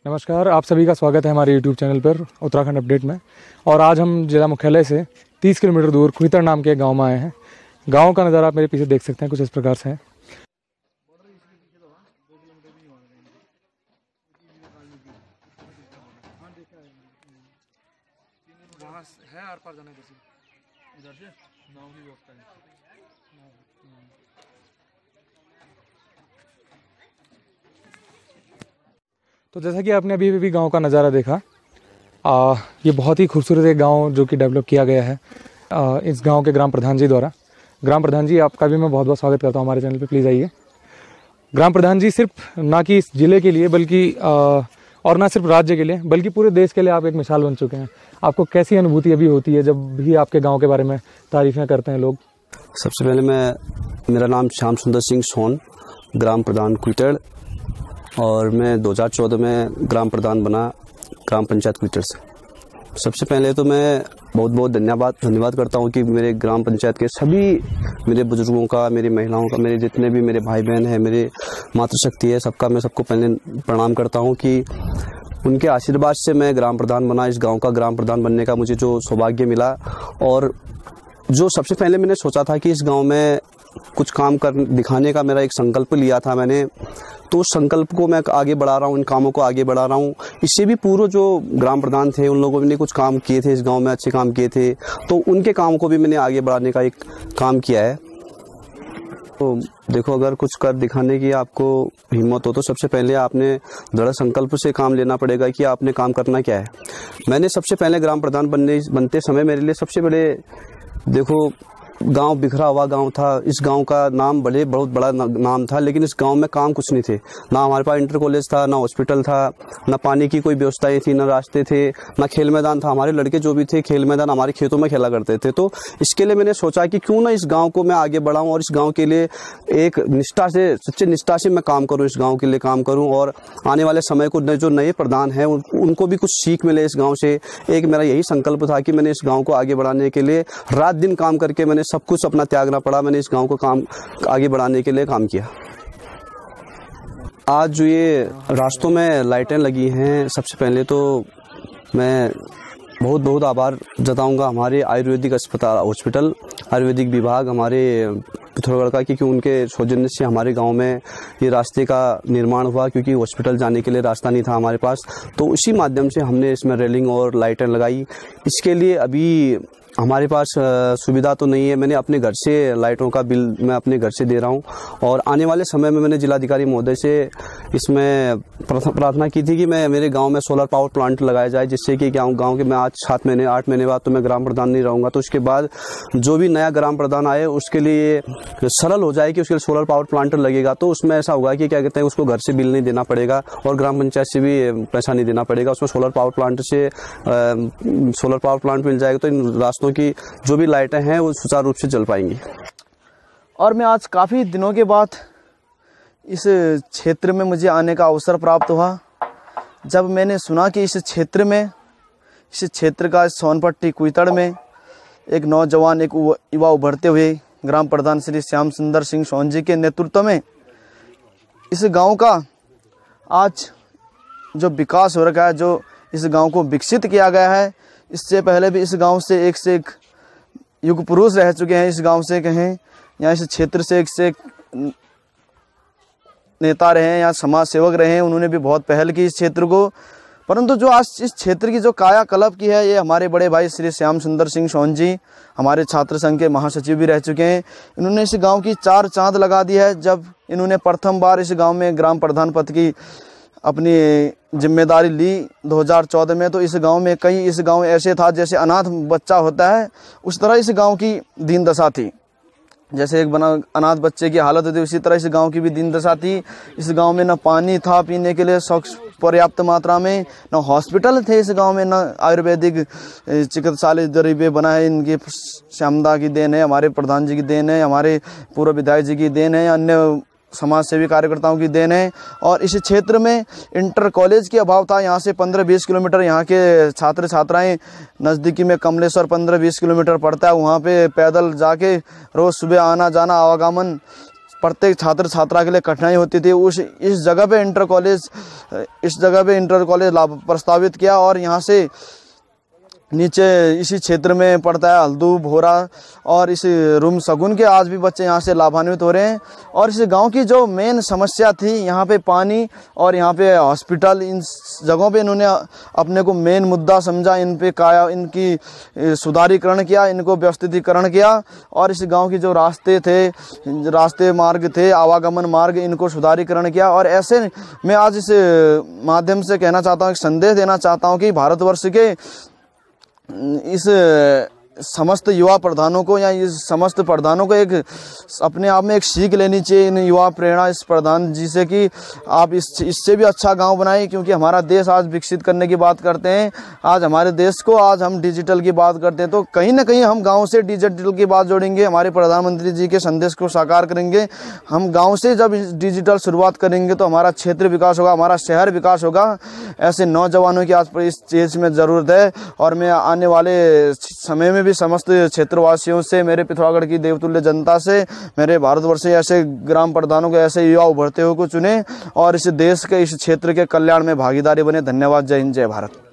नमस्कार, आप सभी का स्वागत है हमारे यूट्यूब चैनल पर उत्तराखंड अपडेट में। और आज हम जिला मुख्यालय से 30 किलोमीटर दूर खुईतड़ नाम के गांव में आए हैं। गांव का नज़ारा आप मेरे पीछे देख सकते हैं, कुछ इस प्रकार से है। तो जैसा कि आपने अभी भी गांव का नज़ारा देखा, ये बहुत ही खूबसूरत एक गांव जो कि डेवलप किया गया है इस गांव के ग्राम प्रधान जी द्वारा। ग्राम प्रधान जी, आपका भी मैं बहुत बहुत स्वागत करता हूं हमारे चैनल पे, प्लीज़ आइए। ग्राम प्रधान जी सिर्फ ना कि इस ज़िले के लिए बल्कि और ना सिर्फ राज्य के लिए बल्कि पूरे देश के लिए आप एक मिसाल बन चुके हैं। आपको कैसी अनुभूति अभी होती है जब भी आपके गाँव के बारे में तारीफ़ें करते हैं लोग? सबसे पहले मेरा नाम श्याम सुंदर सिंह सोन, ग्राम प्रधान खुईतड़, और मैं 2014 में ग्राम प्रधान बना ग्राम पंचायत खुईतड़ से। सबसे पहले तो मैं बहुत बहुत धन्यवाद करता हूँ कि मेरे ग्राम पंचायत के सभी मेरे बुजुर्गों का, मेरी महिलाओं का, मेरे जितने भी मेरे भाई बहन हैं, मेरे मातृशक्ति है, मैं सबको पहले प्रणाम करता हूँ कि उनके आशीर्वाद से मैं ग्राम प्रधान बना। इस गाँव का ग्राम प्रधान बनने का मुझे जो सौभाग्य मिला, और जो सबसे पहले मैंने सोचा था कि इस गाँव में कुछ काम कर दिखाने का मेरा एक संकल्प लिया था मैंने, तो उस संकल्प को मैं आगे बढ़ा रहा हूँ, इन कामों को आगे बढ़ा रहा हूँ। इससे भी पूर्व जो ग्राम प्रधान थे उन लोगों ने कुछ काम किए थे, इस गांव में अच्छे काम किए थे, तो उनके काम को भी मैंने आगे बढ़ाने का एक काम किया है। तो देखो, अगर कुछ कर दिखाने की आपको हिम्मत हो तो सबसे पहले आपने दृढ़ संकल्प से काम लेना पड़ेगा कि आपने काम करना क्या है। मैंने सबसे पहले ग्राम प्रधान बनते समय मेरे लिए सबसे बड़े, देखो, गांव बिखरा हुआ गांव था। इस गांव का नाम बहुत बड़ा नाम था, लेकिन इस गांव में काम कुछ नहीं थे। ना हमारे पास इंटर कॉलेज था, ना हॉस्पिटल था, ना पानी की कोई व्यवस्थाएं थी, ना रास्ते थे, ना खेल मैदान था। हमारे लड़के जो भी थे खेल मैदान हमारे खेतों में खेला करते थे। तो इसके लिए मैंने सोचा कि क्यों ना इस गाँव को मैं आगे बढ़ाऊँ और इस गाँव के लिए एक सच्चे निष्ठा से मैं काम करूँ, इस गाँव के लिए काम करूँ, और आने वाले समय को जो नए प्रधान हैं उनको भी कुछ सीख मिले इस गाँव से। एक मेरा यही संकल्प था कि मैंने इस गाँव को आगे बढ़ाने के लिए रात दिन काम करके मैंने सब कुछ अपना त्यागना पड़ा। मैंने इस गांव को काम आगे बढ़ाने के लिए काम किया। आज जो ये रास्तों में लाइटें लगी हैं, सबसे पहले तो मैं बहुत बहुत आभार जताऊंगा हमारे आयुर्वेदिक हॉस्पिटल, आयुर्वेदिक विभाग हमारे पिथौरागढ़ का, क्योंकि उनके सौजन्य से हमारे गांव में ये रास्ते का निर्माण हुआ, क्योंकि हॉस्पिटल जाने के लिए रास्ता नहीं था हमारे पास। तो उसी माध्यम से हमने इसमें रेलिंग और लाइटें लगाई। इसके लिए अभी हमारे पास सुविधा तो नहीं है, मैंने अपने घर से लाइटों का बिल मैं अपने घर से दे रहा हूं, और आने वाले समय में मैंने जिलाधिकारी महोदय से इसमें प्रार्थना की थी कि मेरे गांव में सोलर पावर प्लांट लगाया जाए, जिससे कि गांव के मैं आज 8 महीने बाद तो मैं ग्राम प्रधान नहीं रहूँगा, तो उसके बाद जो भी नया ग्राम प्रधान आए उसके लिए सरल हो जाए कि उसके लिए सोलर पावर प्लांट लगेगा। तो उसमें ऐसा होगा कि क्या कहते हैं, उसको घर से बिल नहीं देना पड़ेगा और ग्राम पंचायत से भी पैसा नहीं देना पड़ेगा। उसमें सोलर पावर प्लांट मिल जाएगा, तो इन रास्तों की जो भी लाइटें हैं वो सुचारू रूप से चल पाएंगी। और मैं आज काफ़ी दिनों के बाद इस क्षेत्र में मुझे आने का अवसर प्राप्त हुआ। जब मैंने सुना कि इस क्षेत्र का सोनपट्टी खुईतड़ में एक नौजवान, एक युवा उभरते हुए ग्राम प्रधान श्री श्याम सुंदर सिंह सोन जी के नेतृत्व में इस गांव का आज जो विकास हो रखा है, जो इस गांव को विकसित किया गया है। इससे पहले भी इस गांव से एक युग पुरुष रह चुके हैं। इस गांव से कहें या इस क्षेत्र से एक नेता रहे हैं या समाज सेवक रहे हैं, उन्होंने भी बहुत पहल की इस क्षेत्र को। परंतु जो आज इस क्षेत्र की जो कायाकल्प की है, ये हमारे बड़े भाई श्री श्याम सुंदर सिंह सोन जी, हमारे छात्र संघ के महासचिव भी रह चुके हैं। इन्होंने इस गाँव की 4 चांद लगा दी है। जब इन्होंने प्रथम बार इस गाँव में ग्राम प्रधान पद की अपनी जिम्मेदारी ली 2014 में, तो इस गांव ऐसे था जैसे अनाथ बच्चा होता है, उस तरह इस गांव की दीन दशा थी। जैसे एक अनाथ बच्चे की हालत होती है, उसी तरह इस गांव की भी दीन दशा थी। इस गांव में न पानी था पीने के लिए पर्याप्त मात्रा में, न हॉस्पिटल थे इस गांव में, न आयुर्वेदिक चिकित्सालय गरीबे बना है। इनकी श्यामदा की देन है, हमारे प्रधान जी की देन है, हमारे पूर्व विधायक जी की देन है, अन्य समाज सेवी कार्यकर्ताओं की देन है। और इस क्षेत्र में इंटर कॉलेज की अभाव था। यहाँ से 15-20 किलोमीटर यहाँ के छात्र छात्राएं, नज़दीकी में कमलेश्वर 15-20 किलोमीटर पड़ता है, वहाँ पे पैदल जाके रोज़ सुबह आना जाना आवागमन प्रत्येक छात्र छात्रा के लिए कठिनाई होती थी, इस जगह पे इंटर कॉलेज प्रस्तावित किया। और यहाँ से नीचे इसी क्षेत्र में पड़ता है हल्दू, भोरा और इस रूम सगुन के आज भी बच्चे यहाँ से लाभान्वित हो रहे हैं। और इस गांव की जो मेन समस्या थी, यहाँ पे पानी और यहाँ पे हॉस्पिटल, इन जगहों पे इन्होंने अपने को मेन मुद्दा समझा, इनकी सुधारीकरण किया, इनको व्यवस्थितीकरण किया। और इस गांव की जो रास्ते मार्ग थे, आवागमन मार्ग, इनको सुधारीकरण किया। और ऐसे मैं आज इस माध्यम से कहना चाहता हूँ, एक संदेश देना चाहता हूँ कि भारतवर्ष के इस समस्त युवा प्रधानों को या इस समस्त प्रधानों को एक अपने आप में एक सीख लेनी चाहिए, इन युवा प्रेरणा इस प्रधान जी से, कि आप इससे भी अच्छा गांव बनाएं। क्योंकि हमारा देश आज विकसित करने की बात करते हैं, आज हमारे देश को आज हम डिजिटल की बात करते हैं, तो कहीं ना कहीं हम गांव से डिजिटल की बात जोड़ेंगे, हमारे प्रधानमंत्री जी के संदेश को साकार करेंगे। हम गाँव से जब डिजिटल शुरुआत करेंगे तो हमारा क्षेत्र विकास होगा, हमारा शहर विकास होगा। ऐसे नौजवानों की आज पर इस चीज़ में ज़रूरत है। और मैं आने वाले समय में भी समस्त क्षेत्रवासियों से, मेरे पिथौरागढ़ की देवतुल्य जनता से, मेरे भारतवर्ष से ऐसे ग्राम प्रधानों को, ऐसे युवा उभरते हुए को चुने और इस देश के, इस क्षेत्र के कल्याण में भागीदारी बने। धन्यवाद। जय हिंद, जय भारत।